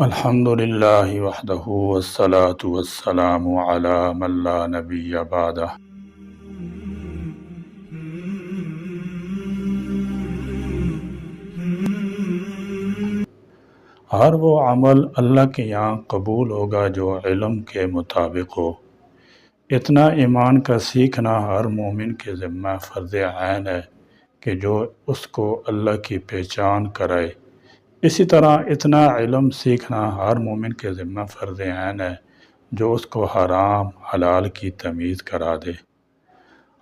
الحمد للہ وحدہ والصلاة والسلام علی من لا نبی بعدہ۔ ہر وہ عمل اللہ کے یہاں قبول ہوگا جو علم کے مطابق ہو۔ اتنا ایمان کا سیکھنا ہر مومن کے ذمہ فرض عین ہے کہ جو اس کو اللہ کی پہچان کرائے۔ اسی طرح اتنا علم سیکھنا ہر مومن کے ذمہ فرض عین ہے جو اس کو حرام حلال کی تمیز کرا دے۔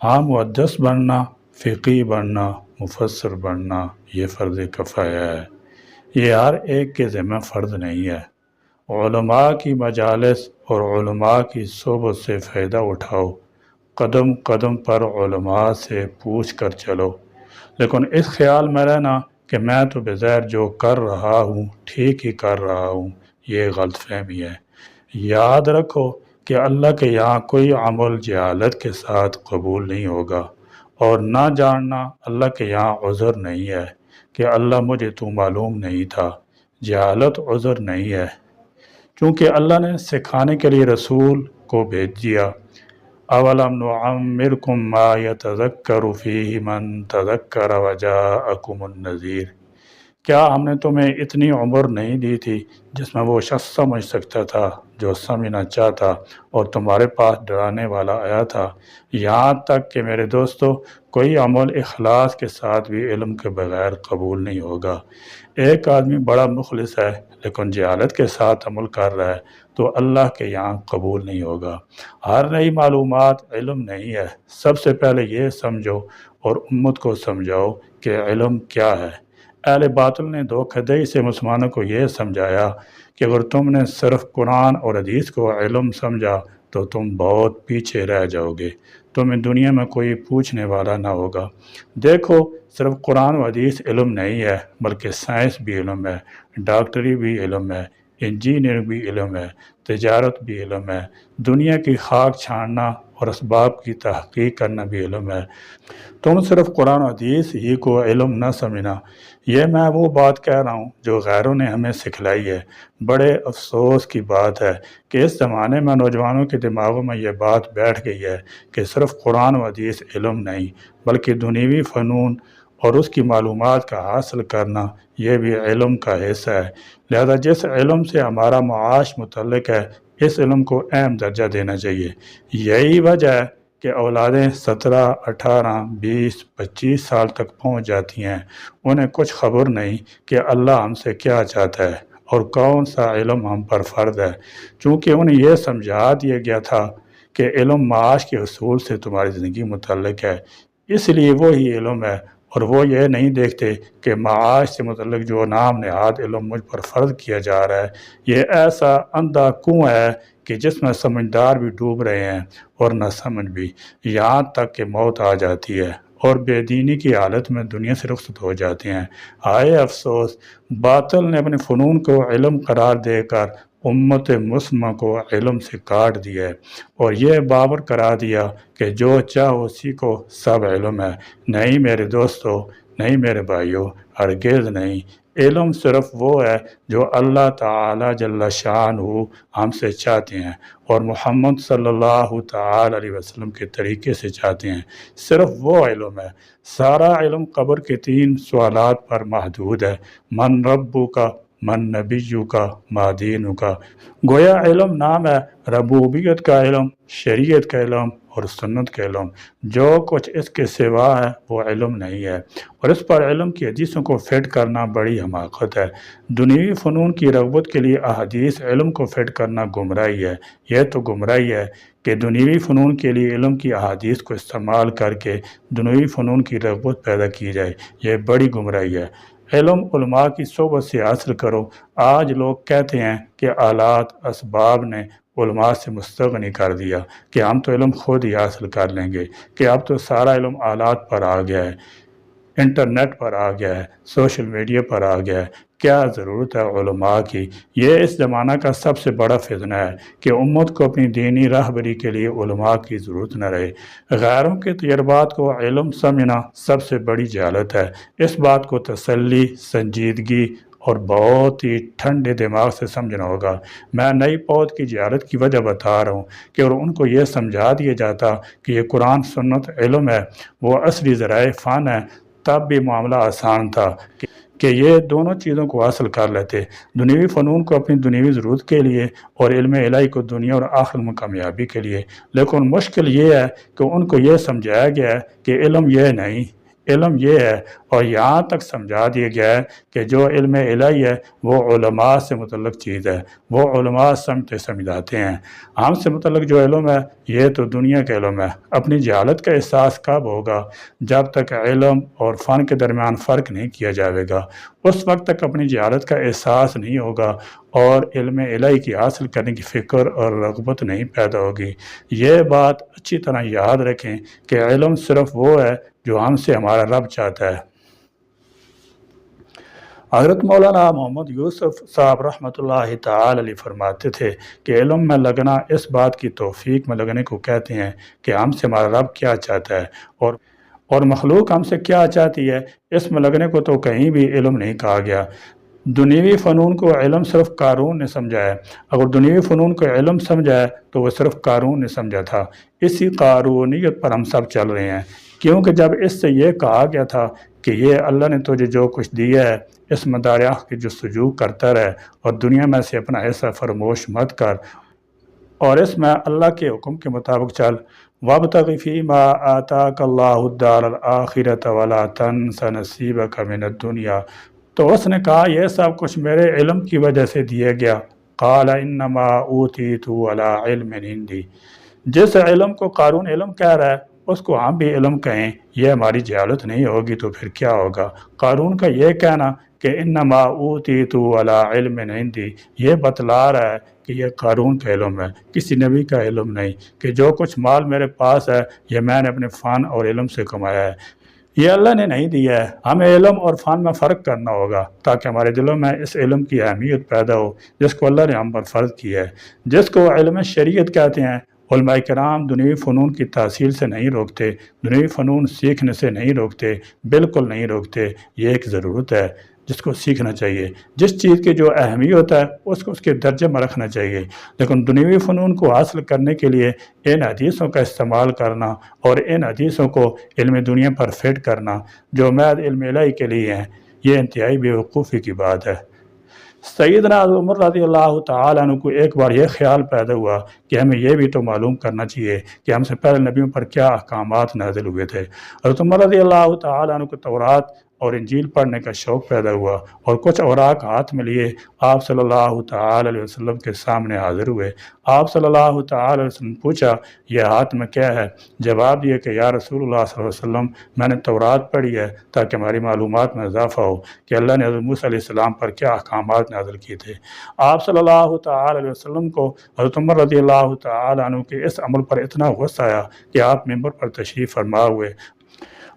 ہاں، محدث بننا، فقی بننا، مفسر بننا یہ فرض کفایہ ہے، یہ ہر ایک کے ذمہ فرض نہیں ہے۔ علماء کی مجالس اور علماء کی صحبت سے فائدہ اٹھاؤ، قدم قدم پر علماء سے پوچھ کر چلو، لیکن اس خیال میں رہنا کہ میں تو بظاہر جو کر رہا ہوں ٹھیک ہی کر رہا ہوں، یہ غلط فہمی ہے۔ یاد رکھو کہ اللہ کے یہاں کوئی عمل جہالت کے ساتھ قبول نہیں ہوگا، اور نہ جاننا اللہ کے یہاں عذر نہیں ہے کہ اللہ مجھے تو معلوم نہیں تھا۔ جہالت عذر نہیں ہے، چونکہ اللہ نے سکھانے کے لیے رسول کو بھیج دیا۔ اولم نعمرکم ما یتذکر فیہ من تذکر وجاءکم النذیر، کیا ہم نے تمہیں اتنی عمر نہیں دی تھی جس میں وہ شخص سمجھ سکتا تھا جو سمجھنا چاہتا اور تمہارے پاس ڈرانے والا آیا تھا؟ یہاں تک کہ میرے دوستو، کوئی عمل اخلاص کے ساتھ بھی علم کے بغیر قبول نہیں ہوگا۔ ایک آدمی بڑا مخلص ہے لیکن جہالت کے ساتھ عمل کر رہا ہے تو اللہ کے یہاں قبول نہیں ہوگا۔ ہر نئی معلومات علم نہیں ہے۔ سب سے پہلے یہ سمجھو اور امت کو سمجھاؤ کہ علم کیا ہے۔ اہل باطل نے دھوکہ دہی سے مسلمانوں کو یہ سمجھایا کہ اگر تم نے صرف قرآن اور حدیث کو علم سمجھا تو تم بہت پیچھے رہ جاؤ گے، تمہیں دنیا میں کوئی پوچھنے والا نہ ہوگا۔ دیکھو، صرف قرآن و حدیث علم نہیں ہے، بلکہ سائنس بھی علم ہے، ڈاکٹری بھی علم ہے، انجینئرنگ بھی علم ہے، تجارت بھی علم ہے، دنیا کی خاک چھاننا اور اسباب کی تحقیق کرنا بھی علم ہے۔ تم صرف قرآن و حدیث ہی کو علم نہ سمجھنا۔ یہ میں وہ بات کہہ رہا ہوں جو غیروں نے ہمیں سکھلائی ہے۔ بڑے افسوس کی بات ہے کہ اس زمانے میں نوجوانوں کے دماغوں میں یہ بات بیٹھ گئی ہے کہ صرف قرآن و حدیث علم نہیں، بلکہ دنیوی فنون اور اس کی معلومات کا حاصل کرنا یہ بھی علم کا حصہ ہے۔ لہذا جس علم سے ہمارا معاش متعلق ہے، اس علم کو اہم درجہ دینا چاہیے۔ یہی وجہ ہے کہ اولادیں 17، 18، 20، 25 سال تک پہنچ جاتی ہیں، انہیں کچھ خبر نہیں کہ اللہ ہم سے کیا چاہتا ہے اور کون سا علم ہم پر فرض ہے، چونکہ انہیں یہ سمجھا دیا گیا تھا کہ علم معاش کے حصول سے تمہاری زندگی متعلق ہے، اس لیے وہی علم ہے، اور وہ یہ نہیں دیکھتے کہ معاش سے متعلق جو نام نہاد علم مجھ پر فرض کیا جا رہا ہے، یہ ایسا اندھا کنواں ہے کہ جس میں سمجھدار بھی ڈوب رہے ہیں اور نہ سمجھ بھی، یہاں تک کہ موت آ جاتی ہے اور بے دینی کی حالت میں دنیا سے رخصت ہو جاتے ہیں۔ ہائے افسوس، باطل نے اپنے فنون کو علم قرار دے کر امت مسلمہ کو علم سے کاٹ دیا ہے اور یہ باور کرا دیا کہ جو چاہو اسی کو سب علم ہے۔ نہیں میرے دوستو، نہیں میرے بھائیو، ہرگز نہیں۔ علم صرف وہ ہے جو اللہ تعالی جل شانہ ہم سے چاہتے ہیں اور محمد صلی اللہ تعالی علیہ وسلم کے طریقے سے چاہتے ہیں، صرف وہ علم ہے۔ سارا علم قبر کے 3 سوالات پر محدود ہے: من ربک، من نبیک، ما دینک۔ گویا علم نام ہے ربوبیت کا علم، شریعت کا علم اور سنت کا علم۔ جو کچھ اس کے سوا ہے وہ علم نہیں ہے، اور اس پر علم کی حدیثوں کو فٹ کرنا بڑی حماقت ہے۔ دنیوی فنون کی رغبت کے لیے احادیث علم کو فٹ کرنا گمراہی ہے۔ یہ تو گمراہی ہے کہ دنیوی فنون کے لیے علم کی احادیث کو استعمال کر کے دنیوی فنون کی رغبت پیدا کی جائے، یہ بڑی گمراہی ہے۔ علم علماء کی صحبت سے حاصل کرو۔ آج لوگ کہتے ہیں کہ آلات اسباب نے علماء سے مستغنی کر دیا، کہ ہم تو علم خود ہی حاصل کر لیں گے، کہ اب تو سارا علم آلات پر آ گیا ہے، انٹرنیٹ پر آ گیا ہے، سوشل میڈیا پر آ گیا ہے۔ کیا ضرورت ہے علماء کی؟ یہ اس زمانہ کا سب سے بڑا فتنہ ہے کہ امت کو اپنی دینی راہبری کے لیے علماء کی ضرورت نہ رہے۔ غیروں کے تجربات کو علم سمجھنا سب سے بڑی جہالت ہے۔ اس بات کو تسلی، سنجیدگی اور بہت ہی ٹھنڈے دماغ سے سمجھنا ہوگا۔ میں نئی پود کی جہالت کی وجہ بتا رہا ہوں کہ اور ان کو یہ سمجھا دیا جاتا کہ یہ قرآن سنت علم ہے، وہ اصلی ذرائع فن ہے، تب بھی معاملہ آسان تھا کہ یہ دونوں چیزوں کو حاصل کر لیتے، دنیوی فنون کو اپنی دنیوی ضرورت کے لیے اور علم الہی کو دنیا اور آخرت میں کامیابی کے لیے۔ لیکن مشکل یہ ہے کہ ان کو یہ سمجھایا گیا ہے کہ علم یہ نہیں، علم یہ ہے، اور یہاں تک سمجھا دیا گیا ہے کہ جو علم الہی ہے وہ علماء سے متعلق چیز ہے، وہ علماء سمجھاتے ہیں۔ ہم سے متعلق جو علم ہے یہ تو دنیا کا علم ہے۔ اپنی جہالت کا احساس کب ہوگا؟ جب تک علم اور فن کے درمیان فرق نہیں کیا جائے گا، اس وقت تک اپنی جہالت کا احساس نہیں ہوگا اور علم الہی کی حاصل کرنے کی فکر اور رغبت نہیں پیدا ہوگی۔ یہ بات اچھی طرح یاد رکھیں کہ علم صرف وہ ہے جو ہم سے ہمارا رب چاہتا ہے۔ حضرت مولانا محمد یوسف صاحب رحمۃ اللہ تعالی علیہ فرماتے تھے کہ علم میں لگنا اس بات کی توفیق میں لگنے کو کہتے ہیں کہ ہم سے ہمارا رب کیا چاہتا ہے اور مخلوق ہم سے کیا چاہتی ہے، اس میں لگنے کو تو کہیں بھی علم نہیں کہا گیا۔ دنیوی فنون کو علم صرف قارون نے سمجھا ہے۔ اگر دنیوی فنون کو علم سمجھا ہے تو وہ صرف قارون نے سمجھا تھا۔ اسی قارونیت پر ہم سب چل رہے ہیں، کیونکہ جب اس سے یہ کہا گیا تھا کہ یہ اللہ نے تجھے جو کچھ دیا ہے اس مداریہ کی جستجو کرتا رہے اور دنیا میں سے اپنا ایسا فرموش مت کر اور اس میں اللہ کے حکم کے مطابق چل، وَابْتَغِ فِيمَا آتَاكَ اللَّهُ الدَّارَ الْآخِرَةَ وَلَا تَنْسَ نَصِيبَكَ مِنَ الدُّنْيَا۔ تو اس نے کہا یہ سب کچھ میرے علم کی وجہ سے دیا گیا۔ قَالَ إِنَّمَا أُوتِيتُ عَلَىٰ عِلْمٍ عِندِي۔ جس علم کو قارون علم کہہ رہا ہے اس کو ہم بھی علم کہیں، یہ ہماری جہالت نہیں ہوگی تو پھر کیا ہوگا؟ قارون کا یہ کہنا کہ انما اوتیت علی علم عندی، یہ بتلا رہا ہے کہ یہ قارون کا علم ہے، کسی نبی کا علم نہیں، کہ جو کچھ مال میرے پاس ہے یہ میں نے اپنے فن اور علم سے کمایا ہے، یہ اللہ نے نہیں دیا ہے۔ ہمیں علم اور فن میں فرق کرنا ہوگا تاکہ ہمارے دلوں میں اس علم کی اہمیت پیدا ہو جس کو اللہ نے ہم پر فرض کیا ہے، جس کو علم شریعت کہتے ہیں۔ علماء کرام دنیوی فنون کی تحصیل سے نہیں روکتے، دنیوی فنون سیکھنے سے نہیں روکتے، بالکل نہیں روکتے، یہ ایک ضرورت ہے جس کو سیکھنا چاہیے۔ جس چیز کی جو اہمیت ہے اس کو اس کے درجے میں رکھنا چاہیے، لیکن دنیوی فنون کو حاصل کرنے کے لیے ان حدیثوں کا استعمال کرنا اور ان حدیثوں کو علم دنیا پر فٹ کرنا جو محض علم الہی کے لیے ہیں، یہ انتہائی بیوقوفی کی بات ہے۔ سیدنا عمر رضی اللہ تعالیٰ عنہ کو ایک بار یہ خیال پیدا ہوا کہ ہمیں یہ بھی تو معلوم کرنا چاہیے کہ ہم سے پہلے نبیوں پر کیا احکامات نازل ہوئے تھے۔ حضرت عمر رضی اللہ تعالیٰ عنہ کو تورات اور انجیل پڑھنے کا شوق پیدا ہوا اور کچھ اوراق ہاتھ میں لیے آپ صلی اللہ تعالی علیہ وسلم کے سامنے حاضر ہوئے۔ آپ صلی اللہ تعالی علیہ وسلم پوچھا یہ ہاتھ میں کیا ہے؟ جواب دیا کہ یا رسول اللہ صلی اللہ علیہ وسلم میں نے تورات پڑھی ہے تاکہ ہماری معلومات میں اضافہ ہو کہ اللہ نے حضرت موسیٰ علیہ السلام پر کیا احکامات نازل کیے تھے۔ آپ صلی اللہ تعالی علیہ وسلم کو حضرت عمر رضی اللہ تعالی عنہ کے اس عمل پر اتنا غصہ آیا کہ آپ ممبر پر تشریف فرما ہوئے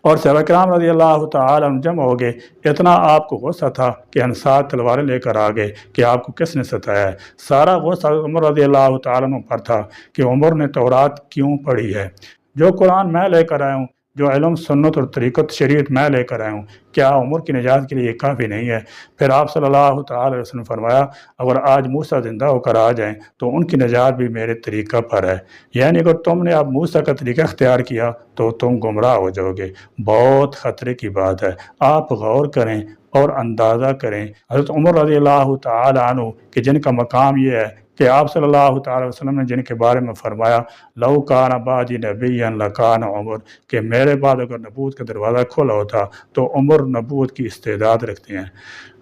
اور صحابہ کرام رضی اللہ تعالی عنہ جمع ہو گئے۔ اتنا آپ کو غصہ تھا کہ انصار تلواریں لے کر آ گئے کہ آپ کو کس نے ستایا ہے۔ سارا غصہ عمر رضی اللہ تعالی عنہ پر تھا کہ عمر نے تورات کیوں پڑھی ہے؟ جو قرآن میں لے کر آیا ہوں، جو علم سنت اور طریقت شریعت میں لے کر آیا ہوں، کیا عمر کی نجات کے لیے یہ کافی نہیں ہے؟ پھر آپ صلی اللہ تعالی علیہ وسلم نے فرمایا اگر آج موسیٰ زندہ ہو کر آ جائیں تو ان کی نجات بھی میرے طریقہ پر ہے، یعنی اگر تم نے اب موسیٰ کا طریقہ اختیار کیا تو تم گمراہ ہو جاؤ گے۔ بہت خطرے کی بات ہے، آپ غور کریں اور اندازہ کریں حضرت عمر رضی اللہ تعالی عنہ کہ جن کا مقام یہ ہے کہ آپ صلی اللہ تعالی وسلم نے جن کے بارے میں فرمایا لو کان بعدی نبی لکان عمر، کہ میرے بعد اگر نبوت کا دروازہ کھلا ہوتا تو عمر نبوت کی استعداد رکھتے ہیں۔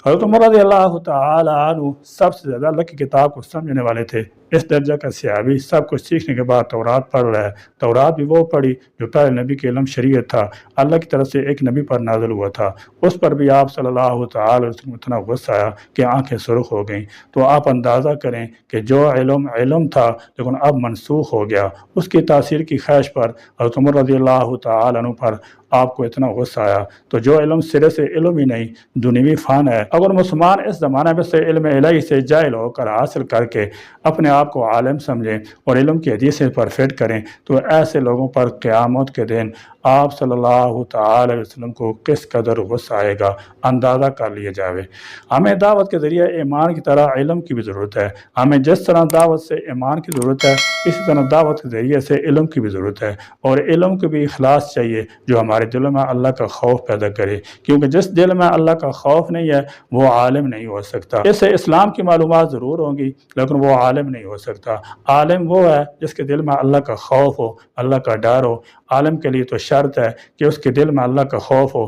حضرت عمر رضی اللہ تعالی عنہ سب سے زیادہ اللہ کی کتاب کو سمجھنے والے تھے۔ اس درجہ کا صحابی سب کچھ سیکھنے کے بعد تورات پڑھ رہا ہے۔ تورات بھی وہ پڑھی جو پہلے نبی کے علم شریعت تھا، اللہ کی طرف سے ایک نبی پر نازل ہوا تھا، اس پر بھی آپ صلی اللہ تعالی وسلم اتنا غصہ آیا کہ آنکھیں سرخ ہو گئیں۔ تو آپ اندازہ کریں کہ جو علم تھا لیکن اب منسوخ ہو گیا، اس کی تاثیر کی خواہش پر حضرت عمر رضی اللہ تعالی عنہ پر آپ کو اتنا غصہ آیا۔ تو جو علم سرے سے علم ہی نہیں، دنیوی فن ہے، اگر مسلمان اس زمانے میں سے علم الہی سے جاہل ہو کر حاصل کر کے اپنے آپ کو عالم سمجھیں اور علم کی حدیث پر فٹ کریں تو ایسے لوگوں پر قیامت کے دن آپ صلی اللہ تعالی علیہ وسلم کو کس قدر غصہ آئے گا اندازہ کر لیا جاوے۔ ہمیں دعوت کے ذریعے ایمان کی طرح علم کی بھی ضرورت ہے۔ ہمیں جس طرح دعوت سے ایمان کی ضرورت ہے اسی طرح دعوت کے ذریعے سے علم کی بھی ضرورت ہے، اور علم کو بھی اخلاص چاہیے جو ہمارے دلوں میں اللہ کا خوف پیدا کرے، کیونکہ جس دل میں اللہ کا خوف نہیں ہے وہ عالم نہیں ہو سکتا۔ اس سے اسلام کی معلومات ضرور ہوں گی لیکن وہ عالم نہیں ہو سکتا۔ عالم وہ ہے جس کے دل میں اللہ کا خوف ہو، اللہ کا ڈر ہو۔ عالم کے لیے تو شرط ہے کہ اس کے دل میں اللہ کا خوف ہو،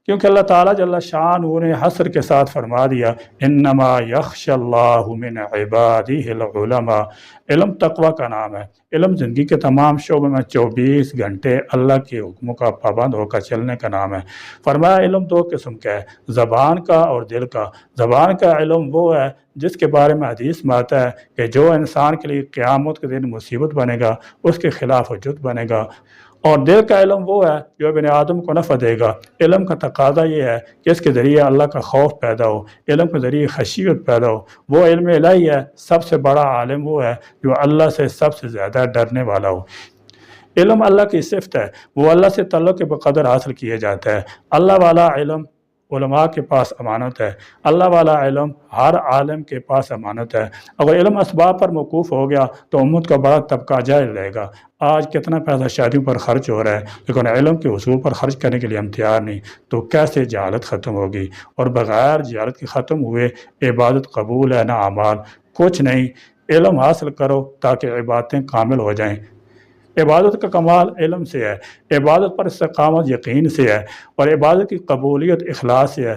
کیونکہ اللہ تعالیٰ جل شانہ نے حصر کے ساتھ فرما دیا انما یخشی اللہ من عبادہ العلماء۔ علم تقوی کا نام ہے۔ علم زندگی کے تمام شعبوں میں 24 گھنٹے اللہ کے حکموں کا پابند ہو کر چلنے کا نام ہے۔ فرمایا علم دو قسم کا ہے، زبان کا اور دل کا۔ زبان کا علم وہ ہے جس کے بارے میں حدیث میں آتا ہے کہ جو انسان کے لیے قیامت کے دن مصیبت بنے گا، اس کے خلاف حجت بنے گا، اور دل کا علم وہ ہے جو ابن آدم کو نفع دے گا۔ علم کا تقاضا یہ ہے کہ اس کے ذریعے اللہ کا خوف پیدا ہو، علم کے ذریعے خشیت پیدا ہو۔ وہ علم الہی ہے، سب سے بڑا عالم وہ ہے جو اللہ سے سب سے زیادہ ڈرنے والا ہو۔ علم اللہ کی صفت ہے، وہ اللہ سے تعلق کے بقدر حاصل کیا جاتا ہے۔ اللہ والا علم علماء کے پاس امانت ہے، اللہ والا علم ہر عالم کے پاس امانت ہے۔ اگر علم اسباب پر موقوف ہو گیا تو امت کا بڑا طبقہ جائز رہے گا۔ آج کتنا پیسہ شادیوں پر خرچ ہو رہا ہے لیکن علم کے حصول پر خرچ کرنے کے لیے ہم تیار نہیں، تو کیسے جہالت ختم ہوگی؟ اور بغیر جہالت کے ختم ہوئے عبادت قبول ہے نہ اعمال، کچھ نہیں۔ علم حاصل کرو تاکہ عبادتیں کامل ہو جائیں۔ عبادت کا کمال علم سے ہے، عبادت پر استقامت یقین سے ہے، اور عبادت کی قبولیت اخلاص سے ہے۔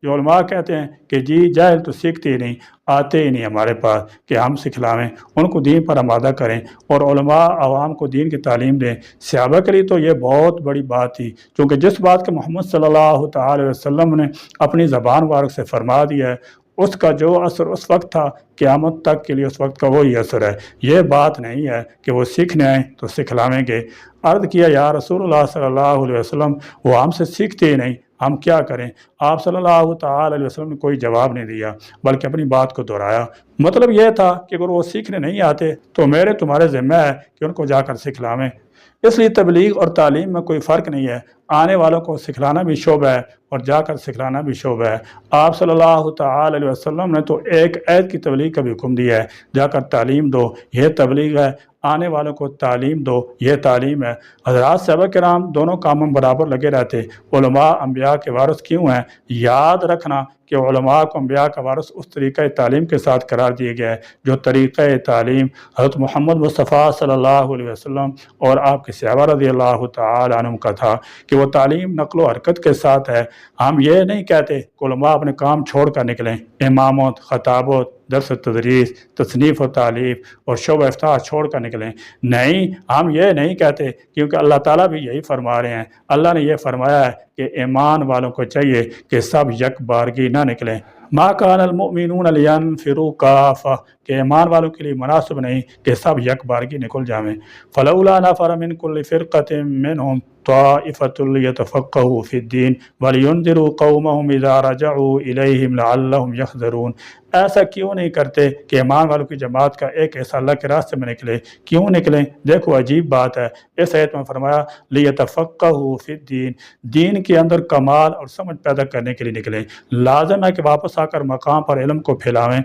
جو علماء کہتے ہیں کہ جی جاہل تو سیکھتے ہی نہیں، آتے ہی نہیں ہمارے پاس کہ ہم سکھلاویں، ان کو دین پر آمادہ کریں اور علماء عوام کو دین کی تعلیم دیں۔ صحابہ کے لیے تو یہ بہت بڑی بات تھی، کیونکہ جس بات کا محمد صلی اللہ تعالی وسلم نے اپنی زبان مبارک سے فرما دیا ہے اس کا جو اثر اس وقت تھا قیامت تک کے لیے اس وقت کا وہی اثر ہے۔ یہ بات نہیں ہے کہ وہ سیکھنے آئیں تو سکھلاویں گے۔ عرض کیا یا رسول اللہ صلی اللہ علیہ وسلم وہ ہم سے سیکھتے ہی نہیں، ہم کیا کریں؟ آپ صلی اللہ تعالی علیہ وسلم نے کوئی جواب نہیں دیا بلکہ اپنی بات کو دہرایا۔ مطلب یہ تھا کہ اگر وہ سیکھنے نہیں آتے تو میرے تمہارے ذمہ ہے کہ ان کو جا کر سکھلاویں۔ اس لیے تبلیغ اور تعلیم میں کوئی فرق نہیں ہے، آنے والوں کو سکھلانا بھی شعبہ ہے اور جا کر سکھلانا بھی شعبہ ہے۔ آپ صلی اللہ تعالی علیہ وسلم نے تو ایک عید کی تبلیغ کا بھی حکم دیا ہے، جا کر تعلیم دو، یہ تبلیغ ہے۔ آنے والوں کو تعلیم دو، یہ تعلیم ہے۔ حضرات صحابہ کرام دونوں کاموں میں برابر لگے رہتے۔ علماء انبیاء کے وارث کیوں ہیں؟ یاد رکھنا کہ علماء کو انبیاء کا وارث اس طریقہ تعلیم کے ساتھ قرار دیا گیا ہے جو طریقہ تعلیم حضرت محمد مصطفیٰ صلی اللہ علیہ وسلم اور آپ کے صحابہ رضی اللہ تعالی عنہم کا تھا، کہ وہ تعلیم نقل و حرکت کے ساتھ ہے۔ ہم یہ نہیں کہتے کہ علماء اپنے کام چھوڑ کر نکلیں، امامت، خطابت، درس و تدریس، تصنیف و تعلیف اور شعبہ افتاح چھوڑ کر نکلیں، نہیں، ہم یہ نہیں کہتے، کیونکہ اللہ تعالیٰ بھی یہی فرما رہے ہیں۔ اللہ نے یہ فرمایا ہے کہ ایمان والوں کو چاہیے کہ سب یک بارگی نہ نکلیں۔ ما کان المؤمنون لینفروا کافہ، کہ ایمان والوں کے لیے مناسب نہیں کہ سب یک بارگی نکل جائیں۔ فلولا نفر من کل فرقۃ منہم طائفۃ لیتفقہوا فی الدین ولینذروا قومہم اذا رجعوا الیہم لعلہم یحذرون۔ ایسا کیوں نہیں کرتے کہ ایمان والوں کی جماعت کا ایک حصہ اللہ کے راستے میں نکلے؟ کیوں نکلیں؟ دیکھو عجیب بات ہے، اس آیت میں فرمایا لیتفقہوا فی الدین، دین کے اندر کمال اور سمجھ پیدا کرنے کے لیے نکلیں۔ لازم ہے کہ واپس آ کر مقام پر علم کو پھیلاویں۔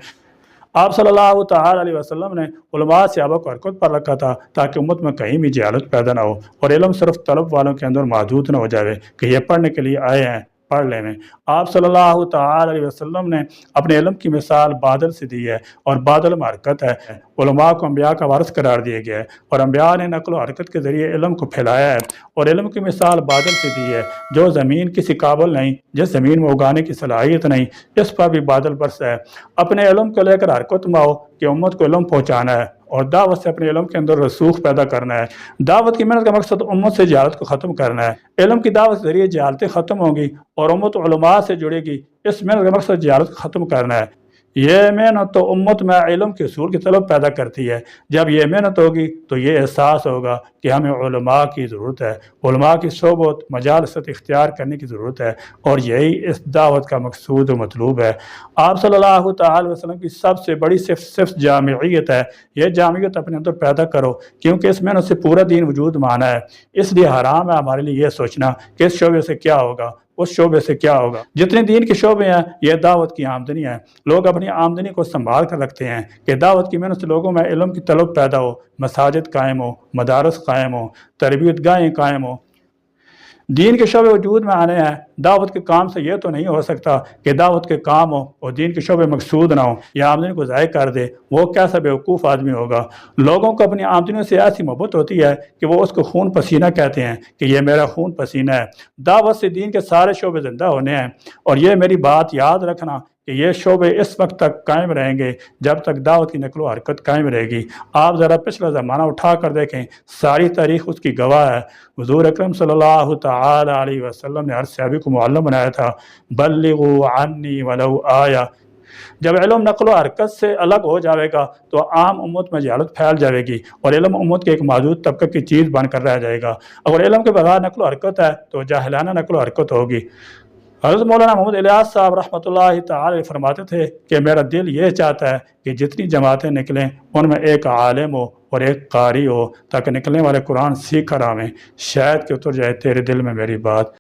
آپ صلی اللہ تعالی علیہ وسلم نے علماء صحابہ کو حرکت پر رکھا تھا تاکہ امت میں کہیں بھی جہالت پیدا نہ ہو اور علم صرف طلب والوں کے اندر محدود نہ ہو جائے کہ یہ پڑھنے کے لیے آئے ہیں پڑھ لیں میں۔ آپ صلی اللہ تعالی علیہ وسلم نے اپنے علم کی مثال بادل سے دی ہے، اور بادل میں حرکت ہے۔ علماء کو انبیاء کا وارث قرار دیا گیا ہے، اور انبیاء نے نقل و حرکت کے ذریعے علم کو پھیلایا ہے، اور علم کی مثال بادل سے دی ہے۔ جو زمین کسی قابل نہیں، جس زمین میں اگانے کی صلاحیت نہیں، اس پر بھی بادل برسا ہے۔ اپنے علم کو لے کر حرکت میں آؤ کہ امت کو علم پہنچانا ہے، اور دعوت سے اپنے علم کے اندر رسوخ پیدا کرنا ہے۔ دعوت کی محنت کا مقصد امت سے جہالت کو ختم کرنا ہے۔ علم کی دعوت کے ذریعے جہالتیں ختم ہوں گی اور امت علماء سے جڑے گی، اس محنت کا مقصد جہالت کو ختم کرنا ہے۔ یہ محنت تو امت میں علم کے حصول کی طلب پیدا کرتی ہے۔ جب یہ محنت ہوگی تو یہ احساس ہوگا کہ ہمیں علماء کی ضرورت ہے، علماء کی صحبت مجالست اختیار کرنے کی ضرورت ہے، اور یہی اس دعوت کا مقصود و مطلوب ہے۔ آپ صلی اللہ تعالی وسلم کی سب سے بڑی صفت جامعیت ہے۔ یہ جامعیت اپنے اندر پیدا کرو، کیونکہ اس محنت سے پورا دین وجود مانا ہے۔ اس لیے حرام ہے ہمارے لیے یہ سوچنا کہ اس شعبے سے کیا ہوگا، اس شعبے سے کیا ہوگا۔ جتنے دین کے شعبے ہیں یہ دعوت کی آمدنی ہے۔ لوگ اپنی آمدنی کو سنبھال کر رکھتے ہیں کہ دعوت کی محنت سے لوگوں میں علم کی طلب پیدا ہو، مساجد قائم ہو، مدارس قائم ہو، تربیت گاہیں قائم ہو، دین کے شعبے وجود میں آنے ہیں۔ دعوت کے کام سے یہ تو نہیں ہو سکتا کہ دعوت کے کام ہو اور دین کے شعبے مقصود نہ ہو یا آمدنی کو ضائع کر دے، وہ کیسا بیوقوف آدمی ہوگا۔ لوگوں کو اپنی آمدنیوں سے ایسی محبت ہوتی ہے کہ وہ اس کو خون پسینہ کہتے ہیں کہ یہ میرا خون پسینہ ہے۔ دعوت سے دین کے سارے شعبے زندہ ہونے ہیں، اور یہ میری بات یاد رکھنا کہ یہ شعبے اس وقت تک قائم رہیں گے جب تک دعوت کی نقل و حرکت قائم رہے گی۔ آپ ذرا پچھلا زمانہ اٹھا کر دیکھیں، ساری تاریخ اس کی گواہ ہے۔ حضور اکرم صلی اللہ تعالی علیہ وسلم نے ہر صحابی کو معلم بنایا تھا، بلغوا عنی ولو آیہ۔ جب علم نقل و حرکت سے الگ ہو جائے گا تو عام امت میں جہالت پھیل جائے گی، اور علم امت کے ایک محدود طبقہ کی چیز بن کر رہ جائے گا۔ اگر علم کے بغیر نقل و حرکت ہے تو جاہلانہ نقل و حرکت ہوگی۔ حضرت مولانا محمد الیاس صاحب رحمۃ اللہ تعالی فرماتے تھے کہ میرا دل یہ چاہتا ہے کہ جتنی جماعتیں نکلیں ان میں ایک عالم ہو اور ایک قاری ہو، تاکہ نکلنے والے قرآن سیکھ کر آویں۔ شاید کہ اتر جائے تیرے دل میں میری بات۔